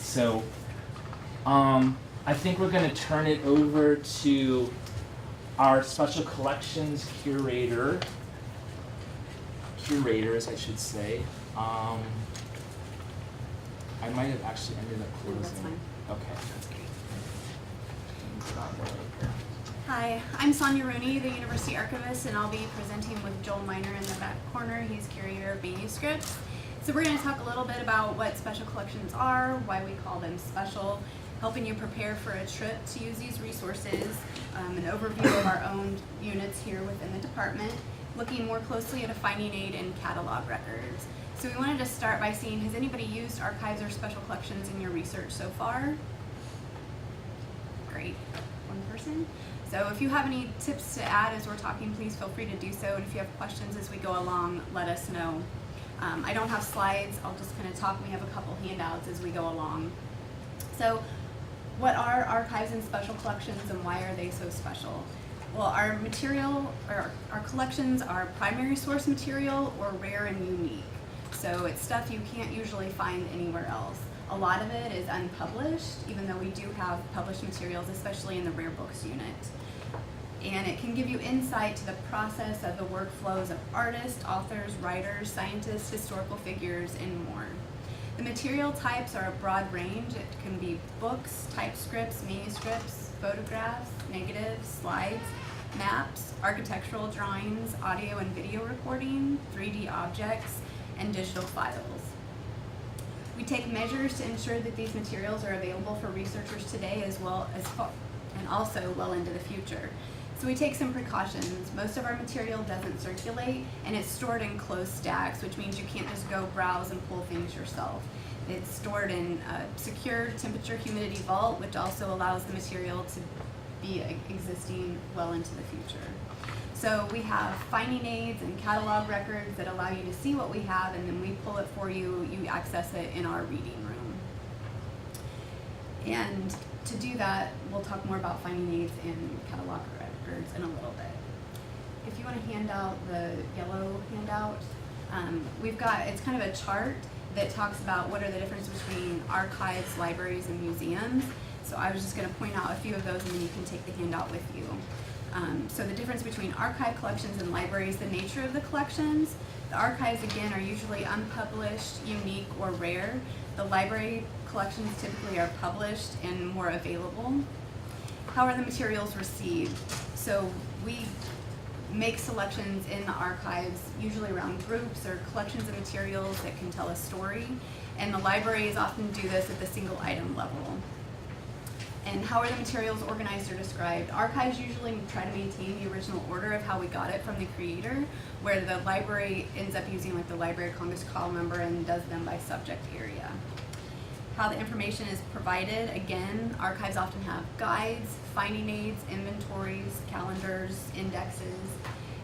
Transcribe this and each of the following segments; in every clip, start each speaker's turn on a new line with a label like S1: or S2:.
S1: So I think we're going to turn it over to our special collections curators, I should say. I might have actually ended up closing.
S2: That's fine.
S1: Okay, that's great.
S2: Hi, I'm Sonia Rooney, the University Archivist, and I'll be presenting with Joel Miner in the back corner. He's curator of manuscripts. So we're going to talk a little bit about what special collections are, why we call them special, helping you prepare for a trip to use these resources, an overview of our own units here within the department, looking more closely at a finding aid and catalog records. So we wanted to start by seeing, has anybody used archives or special collections in your research so far? Great, one person. So if you have any tips to add as we're talking, please feel free to do so. And if you have questions as we go along, let us know. I don't have slides, I'll just kind of talk. We have a couple handouts as we go along. So what are archives and special collections and why are they so special? Well, our material, or our collections are primary source material or rare and unique. So it's stuff you can't usually find anywhere else. A lot of it is unpublished, even though we do have published materials, especially in the rare books unit. And it can give you insight to the process of the workflows of artists, authors, writers, scientists, historical figures, and more. The material types are a broad range. It can be books, typescripts, manuscripts, photographs, negatives, slides, maps, architectural drawings, audio and video recording, 3D objects, and digital files. We take measures to ensure that these materials are available for researchers today as well as and also well into the future. So we take some precautions. Most of our material doesn't circulate and it's stored in closed stacks, which means you can't just go browse and pull things yourself. It's stored in a secure temperature humidity vault, which also allows the material to be existing well into the future. So we have finding aids and catalog records that allow you to see what we have, and then we pull it for you. You access it in our reading room. And to do that, we'll talk more about finding aids and catalog records in a little bit. If you want to hand out the yellow handout, we've got, it's kind of a chart that talks about what are the differences between archives, libraries, and museums. So I was just going to point out a few of those, and then you can take the handout with you. So the difference between archive collections and libraries, the nature of the collections. The archives, again, are usually unpublished, unique, or rare. The library collections typically are published and more available. How are the materials received? So we make selections in the archives, usually around groups or collections of materials that can tell a story. And the libraries often do this at the single item level. And how are the materials organized or described? Archives usually try to maintain the original order of how we got it from the creator, where the library ends up using like the Library of Congress call number and does them by subject area. How the information is provided, again, archives often have guides, finding aids, inventories, calendars, indexes,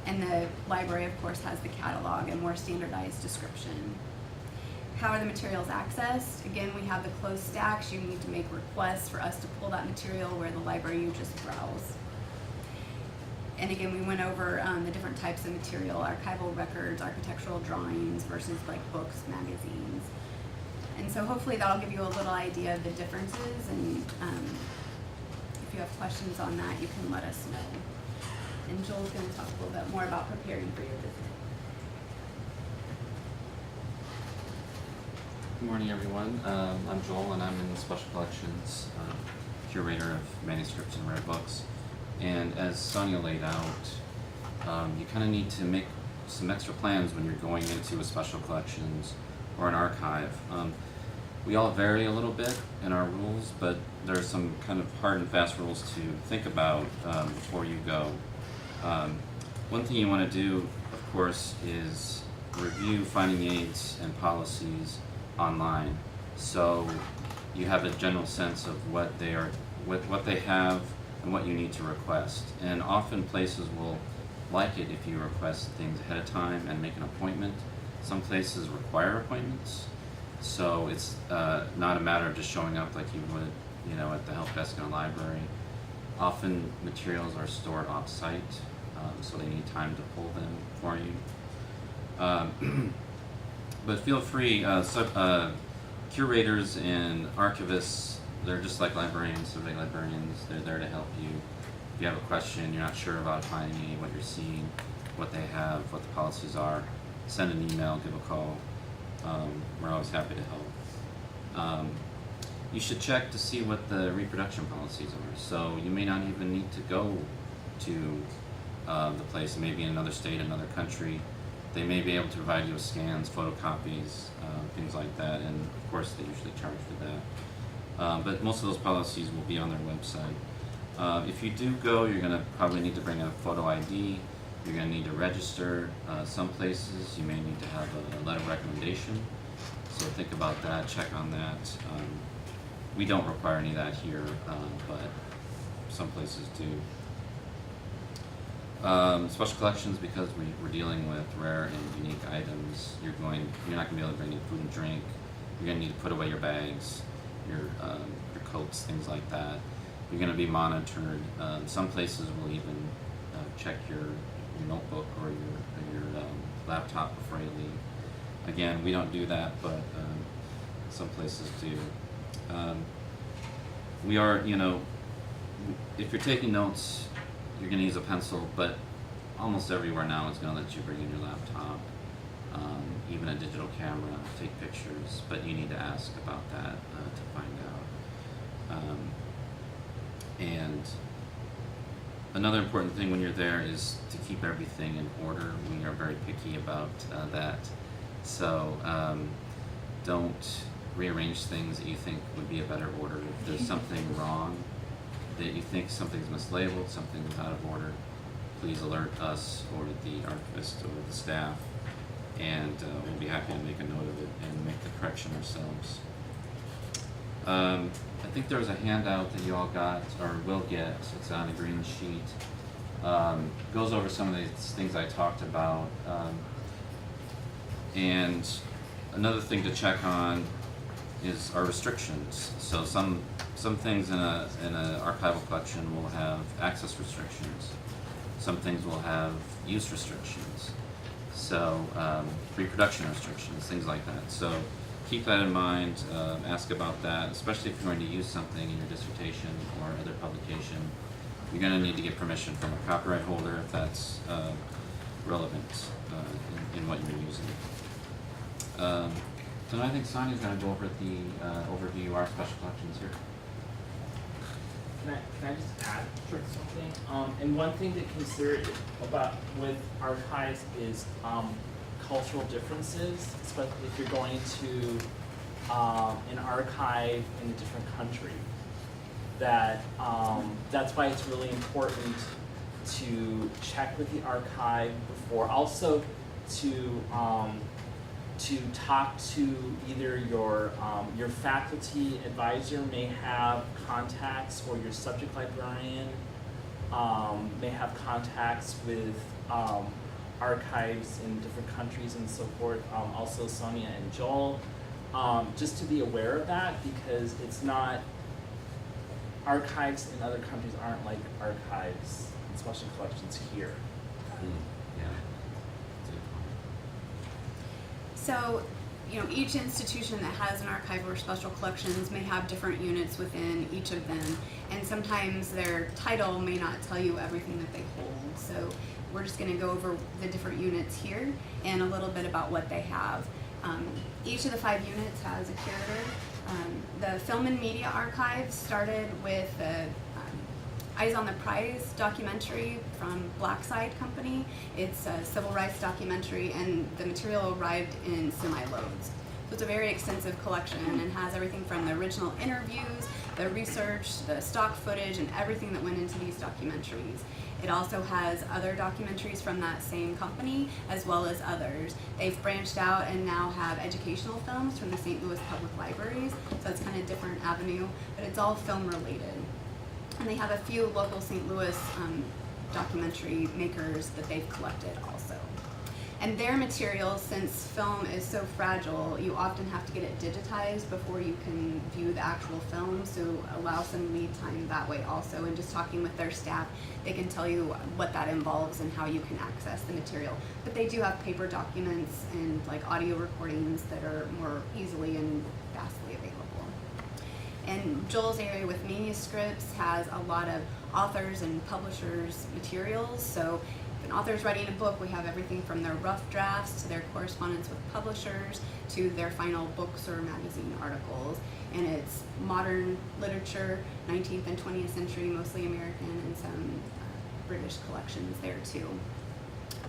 S2: and the library, of course, has the catalog and more standardized description. How are the materials accessed? Again, we have the closed stacks. You need to make requests for us to pull that material, where the library you just browse. And again, we went over the different types of material, archival records, architectural drawings versus like books, magazines. And so hopefully that'll give you a little idea of the differences, and if you have questions on that, you can let us know. And Joel's going to talk a little bit more about preparing for your visit.
S3: Good morning, everyone. I'm Joel, and I'm in the Special Collections, curator of manuscripts and rare books. And as Sonia laid out, you kind of need to make some extra plans when you're going into a special collections or an archive. We all vary a little bit in our rules, but there are some kind of hard and fast rules to think about before you go. One thing you want to do, of course, is review finding aids and policies online, so you have a general sense of what they are, what they have, and what you need to request. And often places will like it if you request things ahead of time and make an appointment. Some places require appointments, so it's not a matter of just showing up like you would, at the help desk in a library. Often materials are stored off-site, so they need time to pull them for you. But feel free, curators and archivists, they're just like librarians, civic librarians. They're there to help you. If you have a question, you're not sure about finding what you're seeing, what they have, what the policies are, send an email, give a call. We're always happy to help. You should check to see what the reproduction policies are. So you may not even need to go to the place, maybe in another state, another country. They may be able to provide you with scans, photocopies, things like that, and of course they usually charge for that. But most of those policies will be on their website. If you do go, you're going to probably need to bring a photo ID. You're going to need to register. Some places you may need to have a letter of recommendation. So think about that, check on that. We don't require any of that here, but some places do. Special collections, because we're dealing with rare and unique items, you're not going to be able to bring in food and drink. You're going to need to put away your bags, your coats, things like that. You're going to be monitored. Some places will even check your notebook or your laptop before you leave. Again, we don't do that, but some places do. We are, if you're taking notes, you're going to use a pencil, but almost everywhere now is going to let you bring in your laptop, even a digital camera, take pictures, but you need to ask about that to find out. And another important thing when you're there is to keep everything in order. We are very picky about that. So don't rearrange things that you think would be a better order. If there's something wrong, that you think something's mislabeled, something's out of order, please alert us or the archivist or the staff, and we'll be happy to make a note of it and make the correction ourselves. I think there was a handout that you all got or will get. It's on a green sheet. Goes over some of these things I talked about. And another thing to check on is our restrictions. So some things in a archival collection will have access restrictions. Some things will have use restrictions. So reproduction restrictions, things like that. So keep that in mind. Ask about that, especially if you're going to use something in your dissertation or other publication. You're going to need to get permission from a copyright holder if that's relevant in what you're using. So I think Sonia's going to go over the overview of our special collections here.
S1: Can I just add something? And one thing to consider about with archives is cultural differences, especially if you're going to an archive in a different country. That's why it's really important to check with the archive before. Also to talk to either your faculty advisor may have contacts, or your subject librarian may have contacts with archives in different countries and so forth. Also Sonia and Joel, just to be aware of that, because it's not, archives in other countries aren't like archives and special collections here.
S3: Yeah.
S2: So, each institution that has an archive or special collections may have different units within each of them, and sometimes their title may not tell you everything that they hold. So we're just going to go over the different units here and a little bit about what they have. Each of the 5 units has a curator. The Film and Media Archive started with the Eyes on the Prize documentary from Blackside Company. It's a civil rights documentary, and the material arrived in semi-loads. So it's a very extensive collection and has everything from the original interviews, the research, the stock footage, and everything that went into these documentaries. It also has other documentaries from that same company, as well as others. They've branched out and now have educational films from the St. Louis Public Libraries, so it's kind of a different avenue, but it's all film related. And they have a few local St. Louis documentary makers that they've collected also. And their materials, since film is so fragile, you often have to get it digitized before you can view the actual film, so allow some lead time that way also. And just talking with their staff, they can tell you what that involves and how you can access the material. But they do have paper documents and like audio recordings that are more easily and vastly then Joel's area with manuscripts has a lot of authors and publishers materials. So if an author is writing a book, we have everything from their rough drafts to their correspondence with publishers to their final books or magazine articles. And it's modern literature, 19th and 20th century, mostly American, and some British collections there too.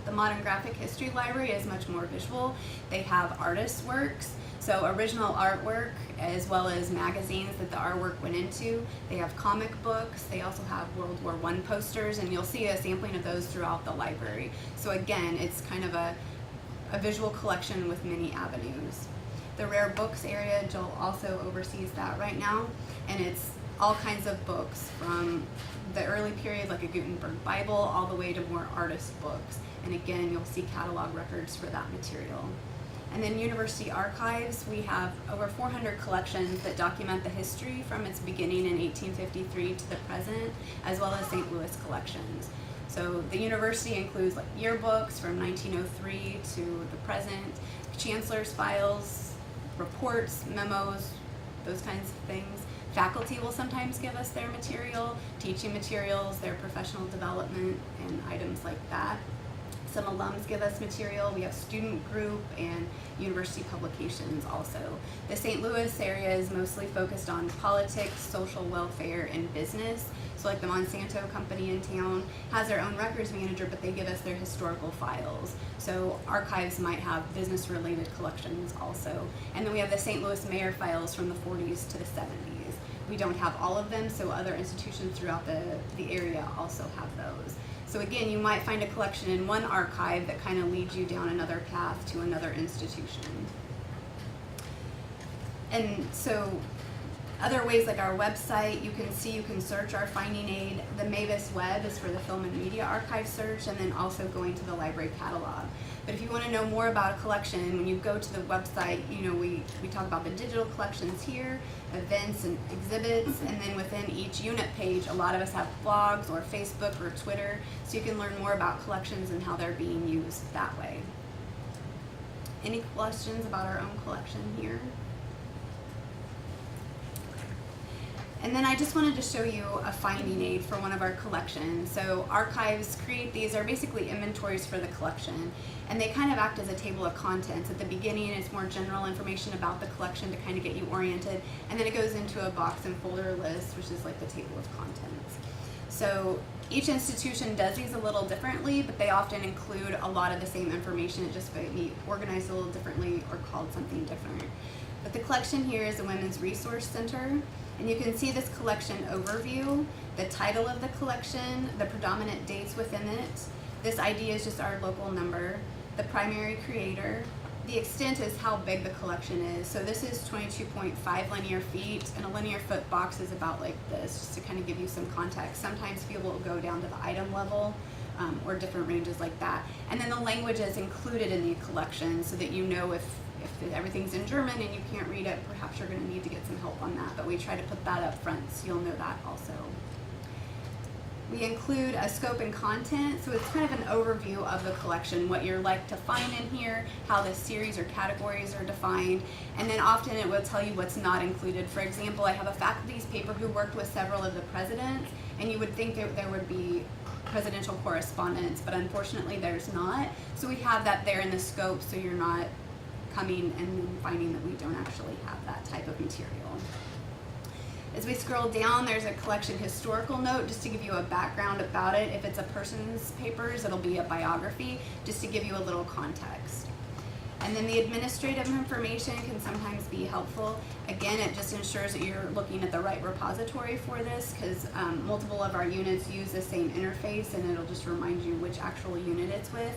S2: The Modern Graphic History Library is much more visual. They have artists' works, so original artwork as well as magazines that the artwork went into. They have comic books. They also have World War I posters, and you'll see a sampling of those throughout the library. So again, it's kind of a visual collection with many avenues. The rare books area, Joel also oversees that right now, and it's all kinds of books from the early period, like a Gutenberg Bible, all the way to more artist books. And again, you'll see catalog records for that material. And then University Archives, we have over 400 collections that document the history from its beginning in 1853 to the present, as well as St. Louis collections. So the university includes like yearbooks from 1903 to the present, chancellor's files, reports, memos, those kinds of things. Faculty will sometimes give us their material, teaching materials, their professional development, and items like that. Some alums give us material. We have student group and university publications also. The St. Louis area is mostly focused on politics, social welfare, and business. So like the Monsanto company in town has their own records manager, but they give us their historical files. So archives might have business related collections also. And then we have the St. Louis mayor files from the 40s to the 70s. We don't have all of them, so other institutions throughout the area also have those. So again, you might find a collection in one archive that kind of leads you down another path to another institution. And so other ways like our website, you can search our finding aid. The Mavis web is for the Film and Media Archive search, and then also going to the library catalog. But if you want to know more about a collection, when you go to the website, we talk about the digital collections here, events and exhibits, and then within each unit page, a lot of us have blogs or Facebook or Twitter, so you can learn more about collections and how they're being used that way. Any questions about our own collection here? And then I just wanted to show you a finding aid for one of our collections. So archives create these, are basically inventories for the collection, and they kind of act as a table of contents. At the beginning, it's more general information about the collection to kind of get you oriented, and then it goes into a box and folder list, which is like the table of contents. So each institution does these a little differently, but they often include a lot of the same information. It just might be organized a little differently or called something different. But the collection here is the Women's Resource Center. And you can see this collection overview, the title of the collection, the predominant dates within it. This ID is just our local number, the primary creator. The extent is how big the collection is. So this is 22.5 linear feet, and a linear foot box is about like this, just to kind of give you some context. Sometimes people will go down to the item level, or different ranges like that. And then the language is included in the collection so that you know if everything's in German and you can't read it, perhaps you're going to need to get some help on that, but we try to put that up front so you'll know that also. We include a scope and content, so it's kind of an overview of the collection, what you're like to find in here, how the series or categories are defined, and then often it will tell you what's not included. For example, I have a faculty's paper who worked with several of the presidents, and you would think there would be presidential correspondence, but unfortunately there's not. So we have that there in the scope so you're not coming and finding that we don't actually have that type of material. As we scroll down, there's a collection historical note just to give you a background about it. If it's a person's papers, it'll be a biography, just to give you a little context. And then the administrative information can sometimes be helpful. Again, it just ensures that you're looking at the right repository for this, because multiple of our units use the same interface, and it'll just remind you which actual unit it's with.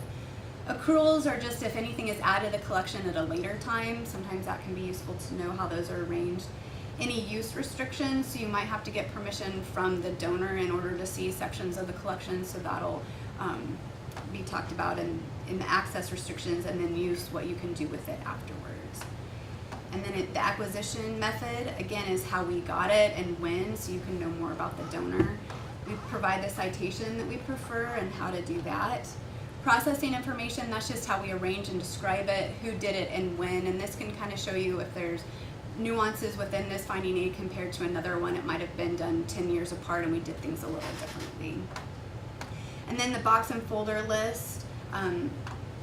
S2: Accruals are just if anything is added to the collection at a later time. Sometimes that can be useful to know how those are arranged. Any use restrictions, so you might have to get permission from the donor in order to see sections of the collection, so that'll be talked about in the access restrictions, and then use what you can do with it afterwards. And then the acquisition method, again, is how we got it and when, so you can know more about the donor. We provide the citation that we prefer and how to do that. Processing information, that's just how we arrange and describe it, who did it and when, and this can kind of show you if there's nuances within this finding aid compared to another one. It might have been done 10 years apart and we did things a little differently. And then the box and folder list.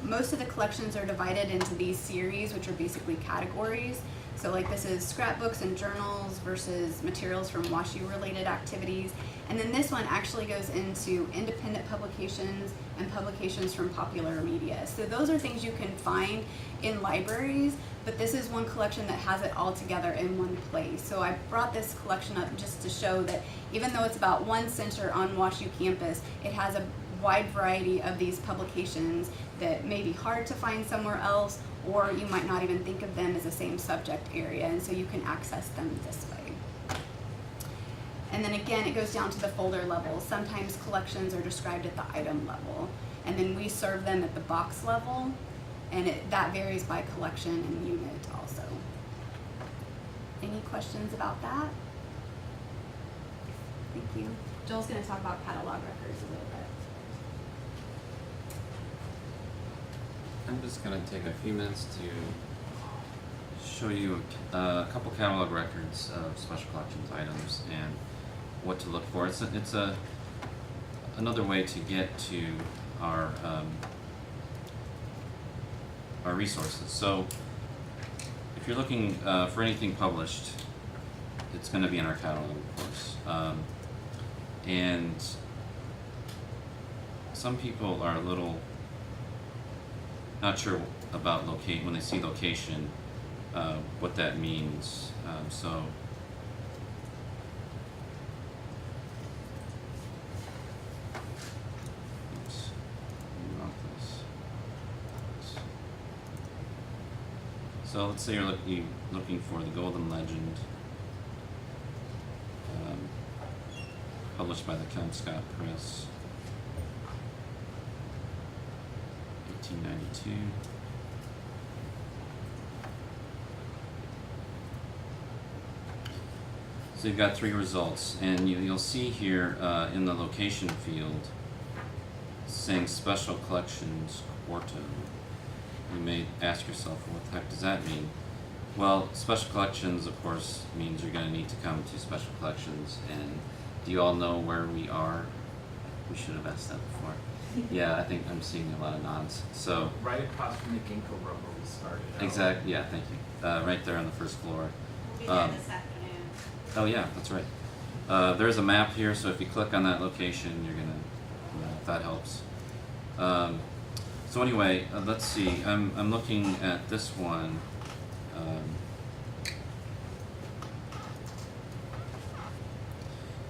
S2: Most of the collections are divided into these series, which are basically categories. So like this is scrapbooks and journals versus materials from WashU related activities. And then this one actually goes into independent publications and publications from popular media. So those are things you can find in libraries, but this is one collection that has it all together in one place. So I brought this collection up just to show that even though it's about one center on WashU campus, it has a wide variety of these publications that may be hard to find somewhere else, or you might not even think of them as the same subject area, and so you can access them this way. And then again, it goes down to the folder level. Sometimes collections are described at the item level, and then we serve them at the box level, and that varies by collection and unit also. Any questions about that? Thank you. Joel's going to talk about catalog records a little bit.
S3: I'm just going to take a few minutes to show you a couple catalog records of special collections items and what to look for. It's another way to get to our resources. So if you're looking for anything published, it's going to be in our catalog, of course. And some people are a little not sure about when they see location, what that means. So oops, move off this. So let's say you're looking for the Golden Legend, published by the Kemp Scott Press. 1892. So you've got three results, and you'll see here in the location field saying Special Collections Quarto. You may ask yourself, what the heck does that mean? Well, Special Collections, of course, means you're going to need to come to Special Collections. And do you all know where we are? We should have asked that before. Yeah, I think I'm seeing a lot of nods. So
S1: Right across from the ginkgo room where we started out.
S3: exactly, yeah, thank you. Right there on the first floor.
S4: We'll be there this afternoon.
S3: Oh yeah, that's right. There's a map here, so if you click on that location, you're gonna, if that helps. So anyway, let's see. I'm looking at this one.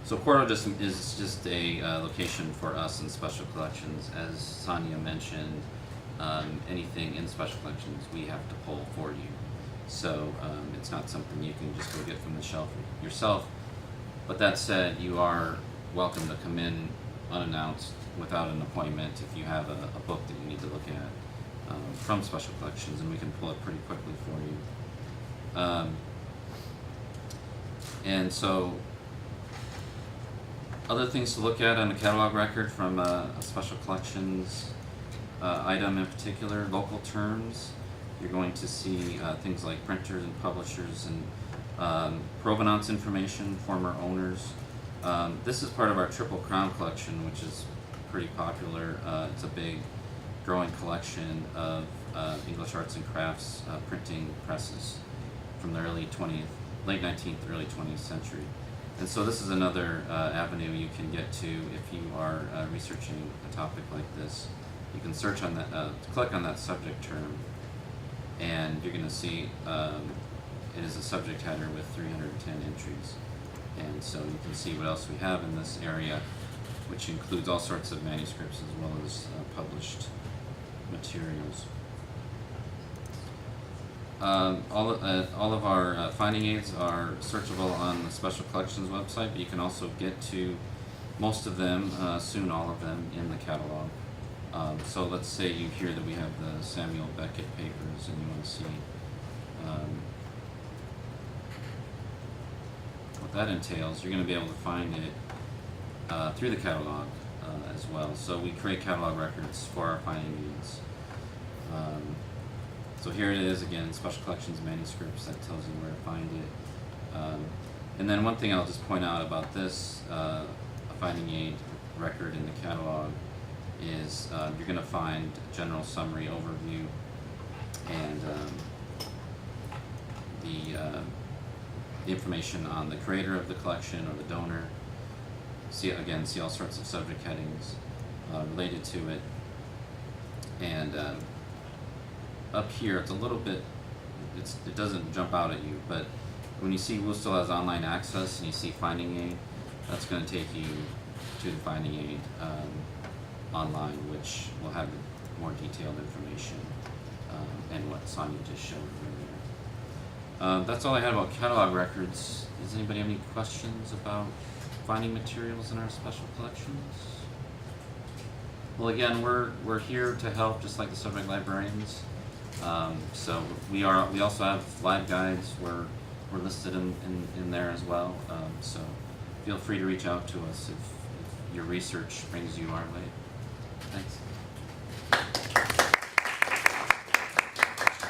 S3: So Quarto is just a location for us in Special Collections. As Sonia mentioned, anything in Special Collections we have to pull for you. So it's not something you can just go get from the shelf yourself. But that said, you are welcome to come in unannounced without an appointment if you have a book that you need to look at from Special Collections, and we can pull it pretty quickly for you. And so other things to look at on a catalog record from a Special Collections item in particular, local terms. You're going to see things like printers and publishers and provenance information, former owners. This is part of our Triple Crown collection, which is pretty popular. It's a big growing collection of English arts and crafts printing presses from the late 19th, early 20th century. And so this is another avenue you can get to if you are researching a topic like this. You can search on that, click on that subject term, and you're going to see it is a subject header with 310 entries. And so you can see what else we have in this area, which includes all sorts of manuscripts as well as published materials. All of our finding aids are searchable on the Special Collections website, but you can also get to most of them, soon all of them, in the catalog. So let's say you hear that we have the Samuel Beckett papers and you want to see what that entails. You're going to be able to find it through the catalog as well. So we create catalog records for our finding aids. So here it is again, Special Collections Manuscripts, that tells you where to find it. And then one thing I'll just point out about this, a finding aid record in the catalog is you're going to find general summary overview and the information on the creator of the collection or the donor. See all sorts of subject headings related to it. And up here, it's a little bit, it doesn't jump out at you, but when you see who still has online access and you see finding aid, that's going to take you to the finding aid online, which will have more detailed information and what Sonia just showed earlier. That's all I had about catalog records. Does anybody have any questions about finding materials in our special collections? Well, again, we're here to help, just like the subject librarians. So we also have live guides. We're listed in there as well. So feel free to reach out to us if your research brings you our way. Thanks.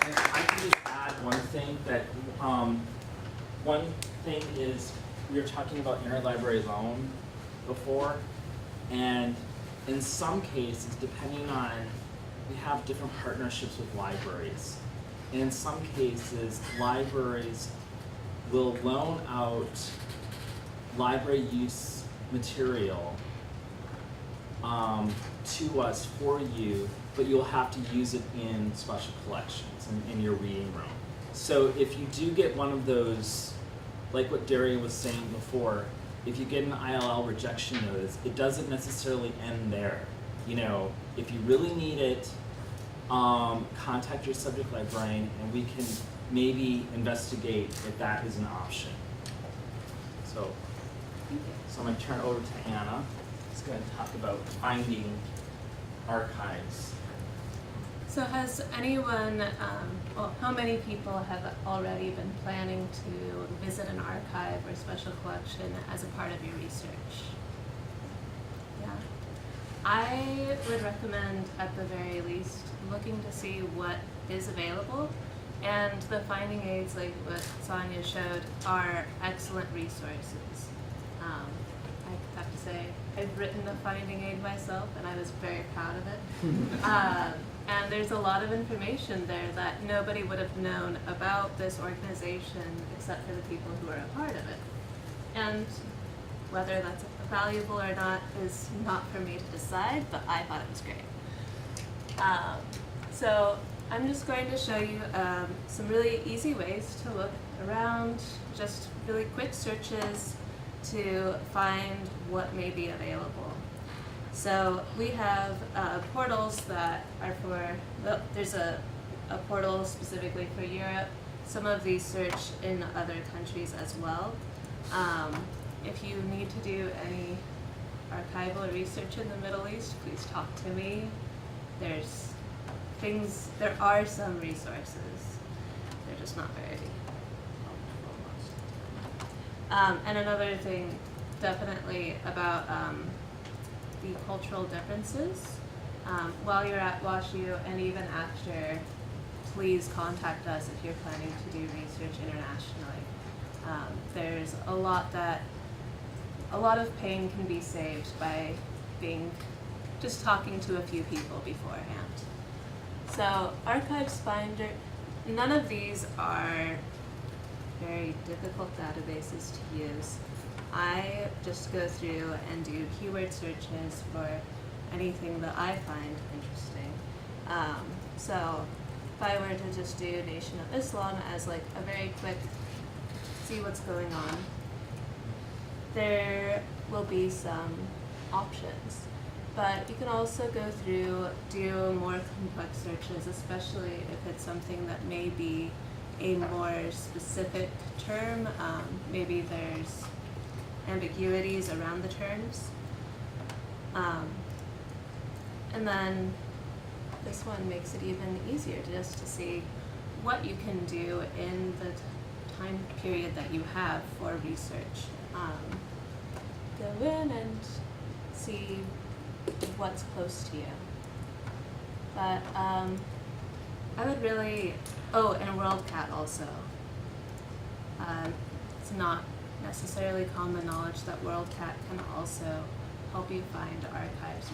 S1: And I can just add one thing that one thing is we were talking about interlibrary loan before, and in some cases, depending on, we have different partnerships with libraries. And in some cases, libraries will loan out library use material to us for you, but you'll have to use it in special collections in your reading room. So if you do get one of those, like what Daria was saying before, if you get an ILL rejection notice, it doesn't necessarily end there. You know, if you really need it, contact your subject librarian and we can maybe investigate if that is an option. So I'm going to turn it over to Anna. She's going to talk about finding archives.
S5: So has anyone, how many people have already been planning to visit an archive or special collection as a part of your research? Yeah. I would recommend, at the very least, looking to see what is available, and the finding aids, like what Sonia showed, are excellent resources. I have to say, I've written a finding aid myself, and I was very proud of it. And there's a lot of information there that nobody would have known about this organization except for the people who are a part of it. And whether that's valuable or not is not for me to decide, but I thought it was great. So I'm just going to show you some really easy ways to look around, just really quick searches to find what may be available. So we have portals that are for, well, there's a portal specifically for Europe. Some of these search in other countries as well. If you need to do any archival research in the Middle East, please talk to me. There are some resources. They're just not very helpful. And another thing, definitely about the cultural differences. While you're at WashU and even after, please contact us if you're planning to do research internationally. There's a lot of pain can be saved by just talking to a few people beforehand. So Archives Finder, none of these are very difficult databases to use. I just go through and do keyword searches for anything that I find interesting. So if I were to just do Nation of Islam as like a very quick see what's going on, there will be some options. But you can also go through, do more complex searches, especially if it's something that may be a more specific term. Maybe there's ambiguities around the terms. And then this one makes it even easier just to see what you can do in the time period that you have for research. Go in and see what's close to you. But I would really, and WorldCat also. It's not necessarily common knowledge that WorldCat can also help you find archives